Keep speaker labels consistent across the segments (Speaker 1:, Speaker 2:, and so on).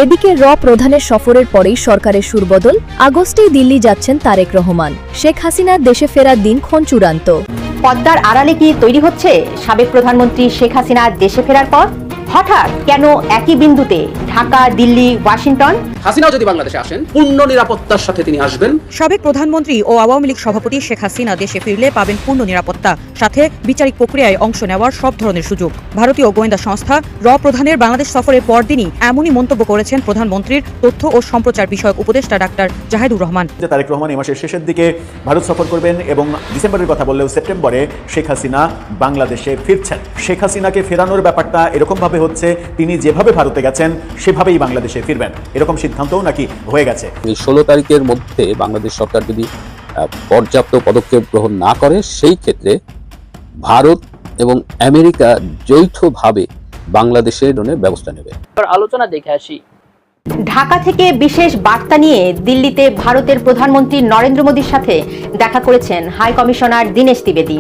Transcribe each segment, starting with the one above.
Speaker 1: এদিকে প্রধানের সফরের পরেই সরকারের সুরবদল। আগস্টেই দিল্লি যাচ্ছেন তারেক রহমান। শেখ হাসিনার দেশে ফেরার দিনক্ষণ চূড়ান্ত।
Speaker 2: পদ্মার আড়ালে কি তৈরি হচ্ছে সাবেক প্রধানমন্ত্রী শেখ হাসিনা দেশে ফেরার পর? হঠাৎ কেন একই বিন্দুতে ঢাকা, দিল্লি, ওয়াশিংটন?
Speaker 3: হাসিনাও যদি বাংলাদেশে আসেন, পূর্ণ নিরাপত্তার সাথে তিনি আসবেন।
Speaker 4: সাবেক প্রধানমন্ত্রী ও আওয়ামী লীগ সভাপতি শেখ হাসিনা দেশে ফিরলে পাবেন পূর্ণ নিরাপত্তা, সাথে বিচারিক প্রক্রিয়ায় অংশ নেওয়ার সব ধরনের সুযোগ। ভারতীয় গোয়েন্দা সংস্থা প্রধানের বাংলাদেশ সফরের পরদিনই এমনই মন্তব্য করেছেন প্রধানমন্ত্রীর তথ্য ও সম্প্রচার বিষয়ক উপদেষ্টা ডাক্তার জাহিদুর রহমান।
Speaker 5: তারেক রহমান এই মাসের শেষের দিকে ভারত সফর করবেন এবং ডিসেম্বরের কথা বললেও সেপ্টেম্বরে শেখ হাসিনা বাংলাদেশে ফিরছেন। শেখ হাসিনাকে ফেরানোর ব্যাপারটা এরকম ভাবে হচ্ছে, তিনি যেভাবে ভারতে গেছেন সেভাবেই বাংলাদেশে ফিরবেন, এরকম সিদ্ধান্তও নাকি হয়ে গেছে।
Speaker 6: এই 16 তারিখের মধ্যে বাংলাদেশ সরকার যদি পর্যাপ্ত পদক্ষেপ গ্রহণ না করে, সেই ক্ষেত্রে ভারত এবং আমেরিকা যৌথভাবে বাংলাদেশের ব্যবস্থা নেবে।
Speaker 7: আলোচনা দেখে আসি।
Speaker 2: ঢাকা থেকে বিশেষ বার্তা নিয়ে দিল্লিতে ভারতের প্রধানমন্ত্রী নরেন্দ্র মোদীর সাথে দেখা করেছেন হাই কমিশনার দীনেশ ত্রিবেদী।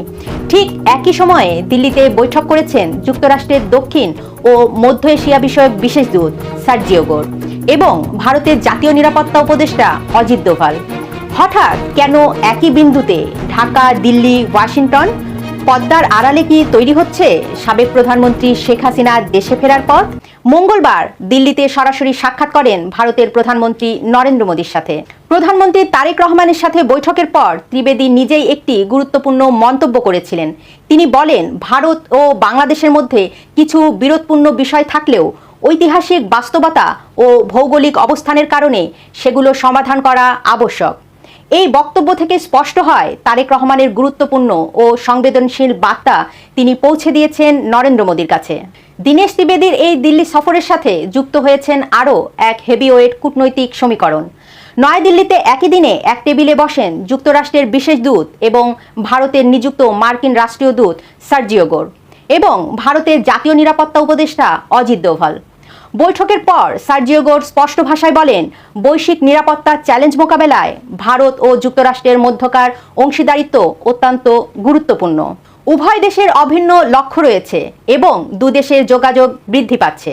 Speaker 2: ঠিক একই সময়ে দিল্লিতে বৈঠক করেছেন যুক্তরাষ্ট্রের দক্ষিণ ও মধ্য এশিয়া বিষয়ক বিশেষ দূত সার্জিও গোর এবং ভারতের জাতীয় নিরাপত্তা উপদেষ্টা অজিত দোভাল। হঠাৎ কেন একই বিন্দুতে ঢাকা, দিল্লি, ওয়াশিংটন? পদ্মার আড়ালে কি তৈরি হচ্ছে সাবেক প্রধানমন্ত্রী শেখ হাসিনা দেশে ফেরার পর? মঙ্গলবার দিল্লিতে সরাসরি সাক্ষাৎ করেন ভারতের প্রধানমন্ত্রী নরেন্দ্র মোদীর সাথে। প্রধানমন্ত্রী তারেক রহমানের সাথে বৈঠকের পর ত্রিবেদী নিজেই একটি গুরুত্বপূর্ণ মন্তব্য করেছিলেন। তিনি বলেন, ভারত ও বাংলাদেশের মধ্যে কিছু বিরোধপূর্ণ বিষয় থাকলেও ঐতিহাসিক বাস্তবতা ও ভৌগোলিক অবস্থানের কারণে সেগুলো সমাধান করা আবশ্যক। এই বক্তব্য থেকে স্পষ্ট হয় তারেক রহমানের গুরুত্বপূর্ণ ও সংবেদনশীল বার্তা তিনি পৌঁছে দিয়েছেন নরেন্দ্র মোদীর কাছে। দীনেশ ত্রিবেদীর এই দিল্লি সফরের সাথে যুক্ত হয়েছেন আরও এক হেভিওয়েট কূটনৈতিক সমীকরণ। নয়াদিল্লিতে একই দিনে এক টেবিলে বসেন যুক্তরাষ্ট্রের বিশেষ দূত এবং ভারতের নিযুক্ত মার্কিন রাষ্ট্রীয় দূত সার্জিও গোর এবং ভারতের জাতীয় নিরাপত্তা উপদেষ্টা অজিত দোভাল। বৈঠকের পর সার্জিও গোর স্পষ্ট ভাষায় বলেন, বৈশ্বিক নিরাপত্তার চ্যালেঞ্জ মোকাবেলায় ভারত ও যুক্তরাষ্ট্রের মধ্যকার অংশীদারিত্ব অত্যন্ত গুরুত্বপূর্ণ। উভয় দেশের অভিন্ন লক্ষ্য রয়েছে এবং দুদেশের যোগাযোগ বৃদ্ধি পাচ্ছে।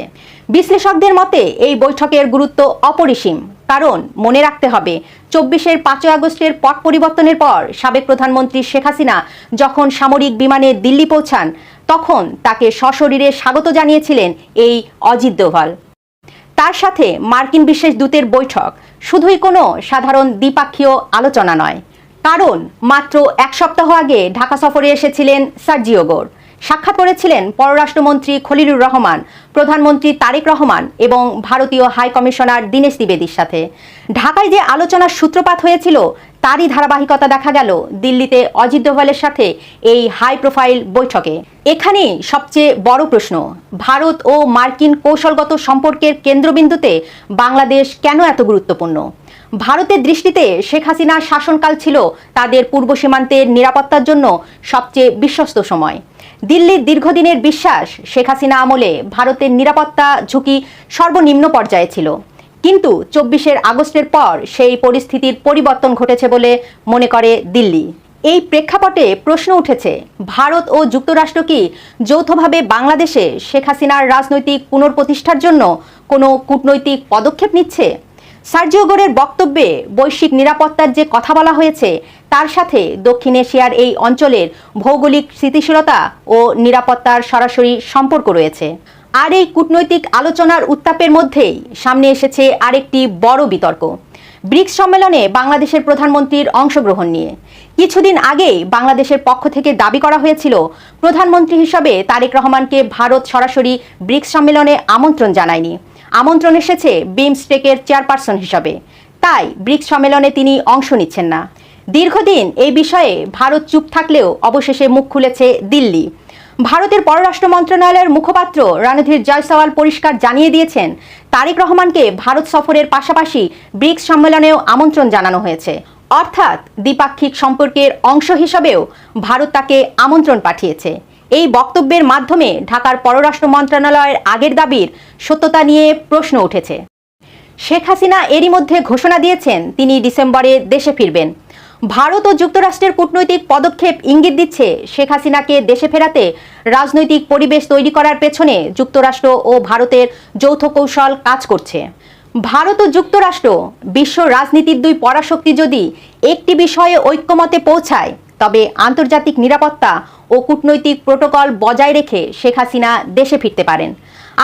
Speaker 2: বিশ্লেষকদের মতে এই বৈঠকের গুরুত্ব অপরিসীম, কারণ মনে রাখতে হবে 24-এর 5 আগস্টের পট পরিবর্তনের পর সাবেক প্রধানমন্ত্রী শেখ হাসিনা যখন সামরিক বিমানে দিল্লি পৌঁছান, তখন তাকে সশরীরে স্বাগত জানিয়েছিলেন এই অজিত দোভাল। তার সাথে মার্কিন বিশেষ দূতের বৈঠক শুধুই কোনো সাধারণ দ্বিপাক্ষীয় আলোচনা নয়, কারণ মাত্র এক সপ্তাহ আগে ঢাকা সফরে এসেছিলেন সার্জিও গোর। সাক্ষাৎ করেছিলেন পররাষ্ট্রমন্ত্রী খলিলুর রহমান, প্রধানমন্ত্রী তারেক রহমান এবং ভারতীয় হাই কমিশনার দীনেশ ত্রিবেদীর সাথে। ঢাকায় যে আলোচনার সূত্রপাত হয়েছিল তারই ধারাবাহিকতা দেখা গেল দিল্লিতে অজিত দোভালের সাথে এই হাই প্রোফাইল বৈঠকে। এখানেই সবচেয়ে বড় প্রশ্ন, ভারত ও মার্কিন কৌশলগত সম্পর্কের কেন্দ্রবিন্দুতে বাংলাদেশ কেন এত গুরুত্বপূর্ণ? ভারতের দৃষ্টিতে শেখ হাসিনার শাসনকাল ছিল তাদের পূর্ব সীমান্তের নিরাপত্তার জন্য সবচেয়ে বিশ্বস্ত সময়। দিল্লির দীর্ঘদিনের বিশ্বাস, শেখ হাসিনা আমলে ভারতের নিরাপত্তা ঝুঁকি সর্বনিম্ন পর্যায়ে ছিল, কিন্তু 24-এর আগস্টের পর সেই পরিস্থিতির পরিবর্তন ঘটেছে বলে মনে করে দিল্লি। এই প্রেক্ষাপটে প্রশ্ন উঠেছে, ভারত ও যুক্তরাষ্ট্র কি যৌথভাবে বাংলাদেশে শেখ হাসিনার রাজনৈতিক পুনঃপ্রতিষ্ঠার জন্য কোনো কূটনৈতিক পদক্ষেপ নিচ্ছে? সার্জিও গোরের বক্তব্যে বৈশ্বিক নিরাপত্তার যে কথা বলা হয়েছে, তার সাথে দক্ষিণ এশিয়ার এই অঞ্চলের ভৌগোলিক স্থিতিশীলতা ও নিরাপত্তার সরাসরি সম্পর্ক রয়েছে। আর এই কূটনৈতিক আলোচনার উত্তাপের মধ্যেই সামনে এসেছে আরেকটি বড় বিতর্ক, ব্রিক্স সম্মেলনে বাংলাদেশের প্রধানমন্ত্রীর অংশগ্রহণ নিয়ে। কিছুদিন আগেই বাংলাদেশের পক্ষ থেকে দাবি করা হয়েছিল, প্রধানমন্ত্রী হিসাবে তারেক রহমানকে ভারত সরাসরি ব্রিক্স সম্মেলনে আমন্ত্রণ জানায়নি, আমন্ত্রণ এসেছে বিমস্টেকের চেয়ারপারসন হিসাবে, তাই ব্রিক্স সম্মেলনে তিনি অংশ নিচ্ছেন না। দীর্ঘদিন এই বিষয়ে ভারত চুপ থাকলেও অবশেষে মুখ খুলেছে দিল্লি। ভারতের পররাষ্ট্র মন্ত্রণালয়ের মুখপাত্র রণধীর জয়সওয়াল পরিষ্কার জানিয়ে দিয়েছেন, তারেক রহমানকে ভারত সফরের পাশাপাশি ব্রিক্স সম্মেলনেও আমন্ত্রণ জানানো হয়েছে, অর্থাৎ দ্বিপাক্ষিক সম্পর্কের অংশ হিসাবেও ভারত তাকে আমন্ত্রণ পাঠিয়েছে। এই বক্তব্যের মাধ্যমে ঢাকার পররাষ্ট্র মন্ত্রণালয়ের আগের দাবির সত্যতা নিয়ে প্রশ্ন উঠেছে। শেখ হাসিনা এরই মধ্যে ঘোষণা দিয়েছেন তিনি ডিসেম্বরে দেশে ফিরবেন। ভারত ও যুক্তরাষ্ট্রের কূটনৈতিক পদক্ষেপ ইঙ্গিত দিচ্ছে শেখ হাসিনাকে দেশে ফেরাতে রাজনৈতিক পরিবেশ তৈরি করার পেছনে যুক্তরাষ্ট্র ও ভারতের যৌথ কৌশল কাজ করছে। ভারত ও যুক্তরাষ্ট্র বিশ্ব রাজনীতির দুই পরাশক্তি যদি একটি বিষয়ে ঐক্যমতে পৌঁছায়, তবে আন্তর্জাতিক নিরাপত্তা ও কূটনৈতিক প্রোটোকল বজায় রেখে শেখ হাসিনা দেশে ফিরতে পারেন।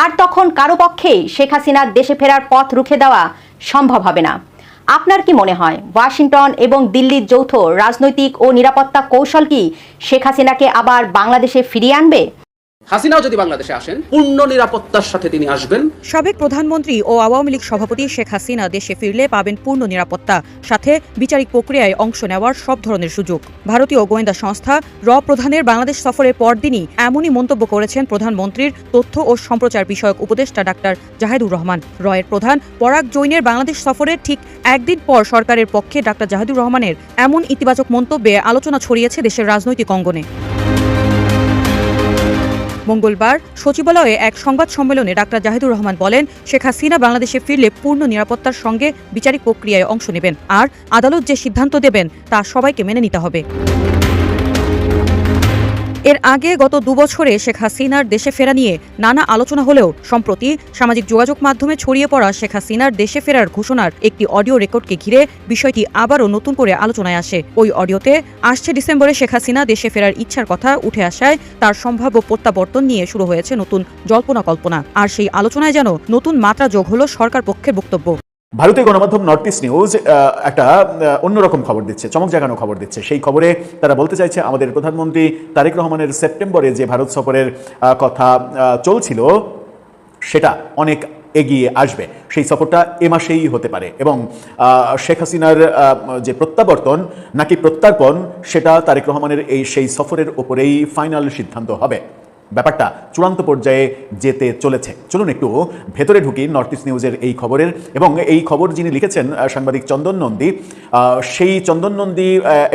Speaker 2: আর তখন কারো পক্ষেই শেখ হাসিনার দেশে ফেরার পথ রুখে দেওয়া সম্ভব হবে না। আপনার কি মনে হয়, ওয়াশিংটন এবং দিল্লির যৌথ রাজনৈতিক ও নিরাপত্তা কৌশল কি শেখ হাসিনাকে আবার বাংলাদেশে ফিরিয়ে আনবে?
Speaker 3: হাসিনাও যদি বাংলাদেশে আসেন, পূর্ণ নিরাপত্তার সাথে তিনি আসবেন।
Speaker 4: সাবেক প্রধানমন্ত্রী ও আওয়ামী লীগ সভাপতি শেখ হাসিনা দেশে ফিরলে পাবেন পূর্ণ নিরাপত্তা, সাথে বিচারিক প্রক্রিয়ায় অংশ নেওয়ার সব ধরনের সুযোগ। ভারতীয় গোয়েন্দা সংস্থা র প্রধানের বাংলাদেশ সফরের পরদিনই এমনই মন্তব্য করেছেন প্রধানমন্ত্রীর তথ্য ও সম্প্রচার বিষয়ক উপদেষ্টা ডাক্তার জাহেদুর রহমান। রয়ের প্রধান পরাগ জৈনের বাংলাদেশ সফরের ঠিক একদিন পর সরকারের পক্ষে ডাক্তার জাহেদুর রহমানের এমন ইতিবাচক মন্তব্যে আলোচনা ছড়িয়েছে দেশের রাজনৈতিক অঙ্গনে। মঙ্গলবার সচিবালয়ে এক সংবাদ সম্মেলনে ডাক্তার জাহেদুর রহমান বলেন, শেখ হাসিনা বাংলাদেশে ফিরলে পূর্ণ নিরাপত্তার সঙ্গে বিচারিক প্রক্রিয়ায় অংশ নেবেন, আর আদালত যে সিদ্ধান্ত দেবেন তা সবাইকে মেনে নিতে হবে। এর আগে গত 2 বছরে শেখ হাসিনার দেশে ফেরা নিয়ে নানা আলোচনা হলেও সম্প্রতি সামাজিক যোগাযোগ মাধ্যমে ছড়িয়ে পড়া শেখ হাসিনার দেশে ফেরার ঘোষণার একটি অডিও রেকর্ডকে ঘিরে বিষয়টি আবারও নতুন করে আলোচনায় আসে। ওই অডিওতে আসছে ডিসেম্বরে শেখ হাসিনা দেশে ফেরার ইচ্ছার কথা উঠে আসায় তার সম্ভাব্য প্রত্যাবর্তন নিয়ে শুরু হয়েছে নতুন জল্পনা কল্পনা। আর সেই আলোচনায় যেন নতুন মাত্রা যোগ হলো সরকার পক্ষের বক্তব্য।
Speaker 5: ভারতীয় গণমাধ্যম নর্থ ইস্ট নিউজ একটা অন্যরকম খবর দিচ্ছে, চমক জাগানো খবর দিচ্ছে। সেই খবরে তারা বলতে চাইছে, আমাদের প্রধানমন্ত্রী তারেক রহমানের সেপ্টেম্বরে যে ভারত সফরের কথা চলছিল সেটা অনেক এগিয়ে আসবে। সেই সফরটা এ মাসেই হতে পারে এবং শেখ হাসিনার যে প্রত্যাবর্তন নাকি প্রত্যার্পণ, সেটা তারেক রহমানের সেই সফরের ওপরেই ফাইনাল সিদ্ধান্ত হবে। ব্যাপারটা চূড়ান্ত পর্যায়ে যেতে চলেছে। চলুন একটু ভেতরে ঢুকি নর্থ ইস্ট নিউজের এই খবরের। এবং এই খবর যিনি লিখেছেন সাংবাদিক চন্দন নন্দী, সেই চন্দন নন্দী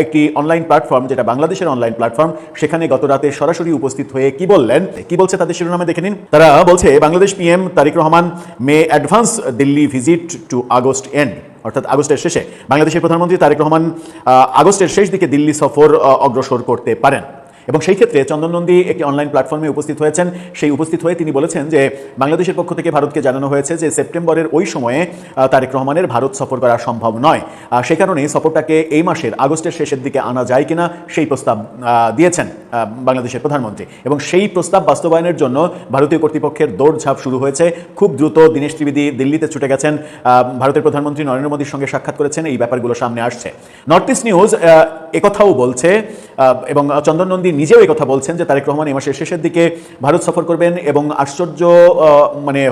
Speaker 5: একটি অনলাইন প্ল্যাটফর্ম, যেটা বাংলাদেশের অনলাইন প্ল্যাটফর্ম, সেখানে গত রাতে সরাসরি উপস্থিত হয়ে কি বললেন, কি বলছে তাদের শিরোনামে দেখে নিন। তারা বলছে, Bangladesh PM Tarique Rahman may advance Delhi visit to August end, অর্থাৎ আগস্টের শেষে বাংলাদেশের প্রধানমন্ত্রী তারেক রহমান আগস্টের শেষ দিকে দিল্লি সফর অগ্রসর করতে পারেন। এবং সেই ক্ষেত্রে চন্দন নন্দী একটি অনলাইন প্ল্যাটফর্মে উপস্থিত হয়েছেন। সেই উপস্থিত হয়ে তিনি বলেছেন যে বাংলাদেশের পক্ষ থেকে ভারতকে জানানো হয়েছে যে সেপ্টেম্বরের ওই সময়ে তারেক রহমানের ভারত সফর করা সম্ভব নয়। সে কারণে সফরটাকে এই মাসের আগস্টের শেষের দিকে আনা যায় কিনা সেই প্রস্তাব দিয়েছেন বাংলাদেশের প্রধানমন্ত্রী। এবং সেই প্রস্তাব বাস্তবায়নের জন্য ভারতীয় কর্তৃপক্ষের দৌড়ঝাঁপ শুরু হয়েছে। খুব দ্রুত দীনেশ ত্রিবেদী দিল্লিতে ছুটে গেছেন, ভারতের প্রধানমন্ত্রী নরেন্দ্র মোদীর সঙ্গে সাক্ষাৎ করেছেন। এই ব্যাপারগুলো সামনে আসছে। নর্থ ইস্ট নিউজ একথাও বলছে এবং চন্দন নন্দী নিজেও একথা বলছেন যে তারেক রহমান এই মাসের শেষের দিকে ভারত সফর করবেন। এবং আশ্চর্য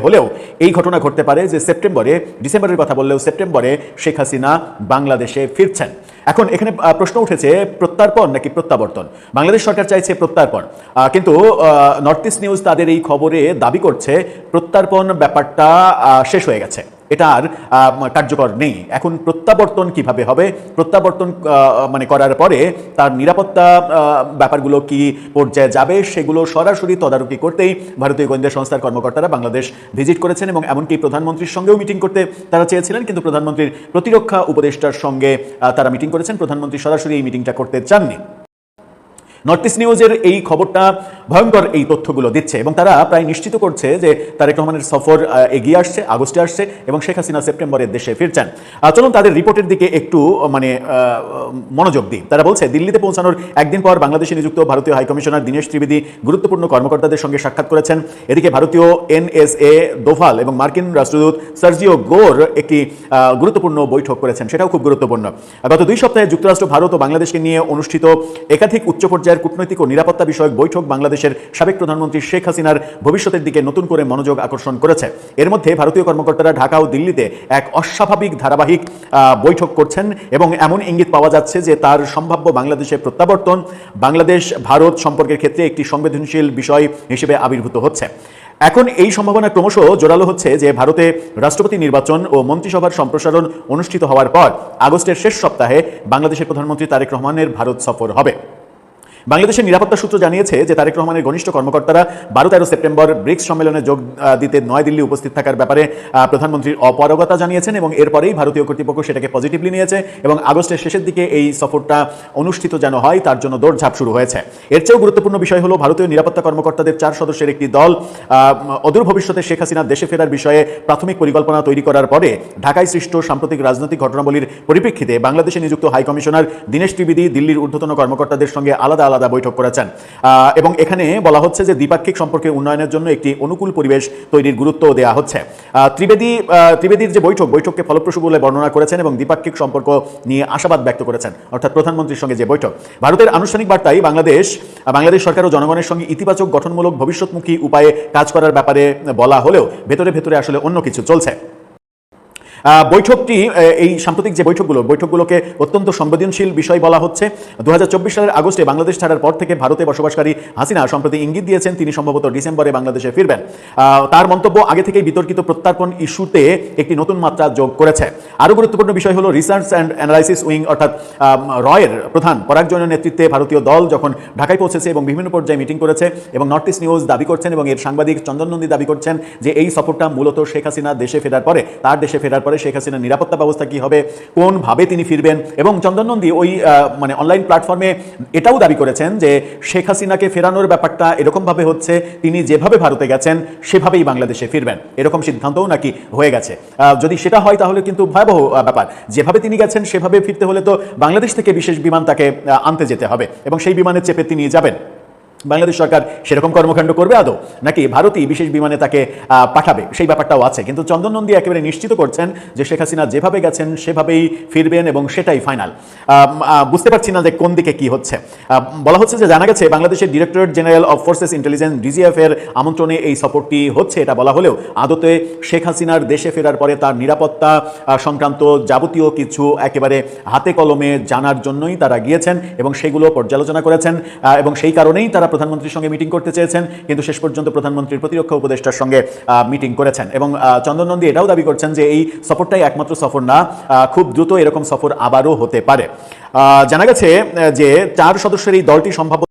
Speaker 5: হলেও এই ঘটনা ঘটতে পারে যে সেপ্টেম্বরে, ডিসেম্বরের কথা বললেও সেপ্টেম্বরে শেখ হাসিনা বাংলাদেশে ফিরছেন। এখন এখানে প্রশ্ন উঠেছে, প্রত্যার্পণ নাকি প্রত্যাবর্তন? বাংলাদেশ সরকার চাইছে প্রত্যার্পণ, কিন্তু নর্থ ইস্ট নিউজ তাদের এই খবরে দাবি করছে প্রত্যার্পণ ব্যাপারটা শেষ হয়ে গেছে, এটা আর কার্যকর নেই। এখন প্রত্যাবর্তন কিভাবে হবে? প্রত্যাবর্তন করার পরে তার নিরাপত্তা ব্যাপারগুলো কি পর্যায়ে যাবে, সেগুলো সরাসরি তদারকি করতেই ভারতীয় গোয়েন্দা সংস্থার কর্মকর্তারা বাংলাদেশ ভিজিট করেছেন। এবং এমনকি প্রধানমন্ত্রীর সঙ্গেও মিটিং করতে তারা চেয়েছিলেন, কিন্তু প্রধানমন্ত্রীর প্রতিরক্ষা উপদেষ্টার সঙ্গে তারা মিটিং করেছেন। প্রধানমন্ত্রী সরাসরি এই মিটিংটা করতে চাননি। নর্থ ইস্ট নিউজের এই খবরটা ভয়ঙ্কর এই তথ্যগুলো দিচ্ছে এবং তারা প্রায় নিশ্চিত করছে যে তারেক রহমানের সফর এগিয়ে আসছে, আগস্টে আসছে এবং শেখ হাসিনা সেপ্টেম্বরে দেশে ফিরছেন। চলুন তাদের রিপোর্টের দিকে একটু মনোযোগ দিই। তারা বলছে, দিল্লিতে পৌঁছানোর একদিন পর বাংলাদেশে নিযুক্ত ভারতীয় হাইকমিশনার দীনেশ ত্রিবেদী গুরুত্বপূর্ণ কর্মকর্তাদের সঙ্গে সাক্ষাৎ করেছেন। এদিকে ভারতীয় এনএসএ দোভাল এবং মার্কিন রাষ্ট্রদূত সার্জিও গোর একটি গুরুত্বপূর্ণ বৈঠক করেছেন, সেটাও খুব গুরুত্বপূর্ণ। গত 2 সপ্তাহে যুক্তরাষ্ট্র, ভারত ও বাংলাদেশকে নিয়ে অনুষ্ঠিত একাধিক উচ্চ পর্যায়ের কূটনৈতিক ও নিরাপত্তা বিষয়ক বৈঠক বাংলাদেশের সাবেক প্রধানমন্ত্রী শেখ হাসিনার ভবিষ্যতের দিকে নতুন করে মনোযোগ আকর্ষণ করেছে। এর মধ্যে ভারতীয় কর্মকর্তারা ঢাকা ও দিল্লিতে এক অস্বাভাবিক ধারাবাহিক বৈঠক করছেন এবং এমন ইঙ্গিত পাওয়া যাচ্ছে যে তার সম্ভাব্য বাংলাদেশের প্রত্যাবর্তন বাংলাদেশ ভারত সম্পর্কের ক্ষেত্রে একটি সংবেদনশীল বিষয় হিসেবে আবির্ভূত হচ্ছে। এখন এই সম্ভাবনা ক্রমশ জোরালো হচ্ছে যে ভারতে রাষ্ট্রপতি নির্বাচন ও মন্ত্রিসভার সম্প্রসারণ অনুষ্ঠিত হওয়ার পর আগস্টের শেষ সপ্তাহে বাংলাদেশের প্রধানমন্ত্রী তারেক রহমানের ভারত সফর হবে। বাংলাদেশের নিরাপত্তা সূত্র জানিয়েছে যে তারেক রহমানের ঘনিষ্ঠ কর্মকর্তারা 12-13 সেপ্টেম্বর ব্রিক্স সম্মেলনে যোগ দিতে নয়াদিল্লি উপস্থিত থাকার ব্যাপারে প্রধানমন্ত্রীর অপারগতা জানিয়েছেন এবং এরপরেই ভারতীয় কর্তৃপক্ষ সেটাকে পজিটিভলি নিয়েছে এবং আগস্টের শেষের দিকে এই সফরটা অনুষ্ঠিত যেন হয় তার জন্য দৌড়ঝাঁপ শুরু হয়েছে। এর চেয়েও গুরুত্বপূর্ণ বিষয় হলো ভারতীয় নিরাপত্তা কর্মকর্তাদের 4 সদস্যের একটি দল অদূর ভবিষ্যতে শেখ হাসিনার দেশে ফেরার বিষয়ে প্রাথমিক পরিকল্পনা তৈরি করার পরে ঢাকায় সৃষ্ট সাম্প্রতিক রাজনৈতিক ঘটনাবলীর পরিপ্রেক্ষিতে বাংলাদেশে নিযুক্ত হাই কমিশনার দীনেশ ত্রিবেদী দিল্লির ঊর্ধ্বতন কর্মকর্তাদের সঙ্গে আলাদা আলাদা বৈঠক করেছেন এবং এখানে বলা হচ্ছে যে দ্বিপাক্ষিক সম্পর্কের উন্নয়নের জন্য একটি অনুকূল পরিবেশ তৈরির গুরুত্ব দেওয়া হচ্ছে। ত্রিবেদীর যে বৈঠককে ফলপ্রসূ বলে বর্ণনা করেছেন এবং দ্বিপাক্ষিক সম্পর্ক নিয়ে আশাবাদ ব্যক্ত করেছেন, অর্থাৎ প্রধানমন্ত্রীর সঙ্গে যে বৈঠক। ভারতের আনুষ্ঠানিক বার্তায় বাংলাদেশ সরকার ও জনগণের সঙ্গে ইতিবাচক গঠনমূলক ভবিষ্যৎমুখী উপায়ে কাজ করার ব্যাপারে বলা হলেও ভেতরে ভেতরে আসলে অন্য কিছু চলছে। বৈঠকটি এই সাম্প্রতিক যে বৈঠকগুলোকে অত্যন্ত সংবেদনশীল বিষয় বলা হচ্ছে। 2024 সালের আগস্টে বাংলাদেশ ছাড়ার পর থেকে ভারতে বসবাসকারী হাসিনা সম্প্রতি ইঙ্গিত দিয়েছেন তিনি সম্ভবত ডিসেম্বরে বাংলাদেশে ফিরবেন। তার মন্তব্য আগে থেকেই বিতর্কিত প্রত্যার্পণ ইস্যুতে একটি নতুন মাত্রা যোগ করেছে। আরও গুরুত্বপূর্ণ বিষয় হলো রিসার্চ অ্যান্ড অ্যানালাইসিস উইং অর্থাৎ রয়ের প্রধান পরাগ জৈনের নেতৃত্বে ভারতীয় দল যখন ঢাকায় পৌঁছেছে এবং বিভিন্ন পর্যায়ে মিটিং করেছে এবং নর্থ ইস্ট নিউজ দাবি করছেন এবং এর সাংবাদিক চন্দন নন্দী দাবি করছেন যে এই সফরটা মূলত শেখ হাসিনা দেশে ফেরার পরে শেখ হাসিনার নিরাপত্তা ব্যবস্থা কি হবে, কোনভাবে তিনি ফিরবেন এবং চন্দন নন্দী ওই অনলাইন প্ল্যাটফর্মে এটাও দাবি করেছেন যে শেখ হাসিনাকে ফেরানোর ব্যাপারটা এরকমভাবে হচ্ছে তিনি যেভাবে ভারতে গেছেন সেভাবেই বাংলাদেশে ফিরবেন, এরকম সিদ্ধান্তও নাকি হয়ে গেছে। যদি সেটা হয় তাহলে কিন্তু ভয়াবহ ব্যাপার। যেভাবে তিনি গেছেন সেভাবে ফিরতে হলে তো বাংলাদেশ থেকে বিশেষ বিমান তাকে আনতে যেতে হবে এবং সেই বিমানে চেপে তিনি যাবেন। বাংলাদেশ সরকার সেরকম কর্মকাণ্ড করবে আদৌ, নাকি ভারতই বিশেষ বিমানে তাকে পাঠাবে, সেই ব্যাপারটাও আছে। কিন্তু চন্দন নন্দী একেবারে নিশ্চিত করছেন যে শেখ হাসিনা যেভাবে গেছেন সেভাবেই ফিরবেন এবং সেটাই ফাইনাল। বুঝতে পারছি না যে কোন দিকে কি হচ্ছে। বলা হচ্ছে যে জানা গেছে বাংলাদেশের directorate general of forces intelligence DGF এর আমন্ত্রণে এই সফরটি হচ্ছে, এটা বলা হলেও আদতে শেখ হাসিনার দেশে ফেরার পরে তার নিরাপত্তা সংক্রান্ত যাবতীয় কিছু একেবারে হাতে কলমে জানার জন্যই তারা গিয়েছেন এবং সেগুলো পর্যালোচনা করেছেন এবং সেই কারণেই তারা প্রধানমন্ত্রীর সঙ্গে মিটিং করতে চেয়েছেন, কিন্তু শেষ পর্যন্ত প্রধানমন্ত্রীর প্রতিরক্ষা উপদেষ্টার সঙ্গে মিটিং করেছেন এবং চন্দন নন্দী এটাও দাবি করছেন যে এই সফরটাই একমাত্র সফর না, খুব দ্রুত এরকম সফর আবারও হতে পারে। জানা গেছে যে 4 সদস্যের এই দলটি সম্ভাব্য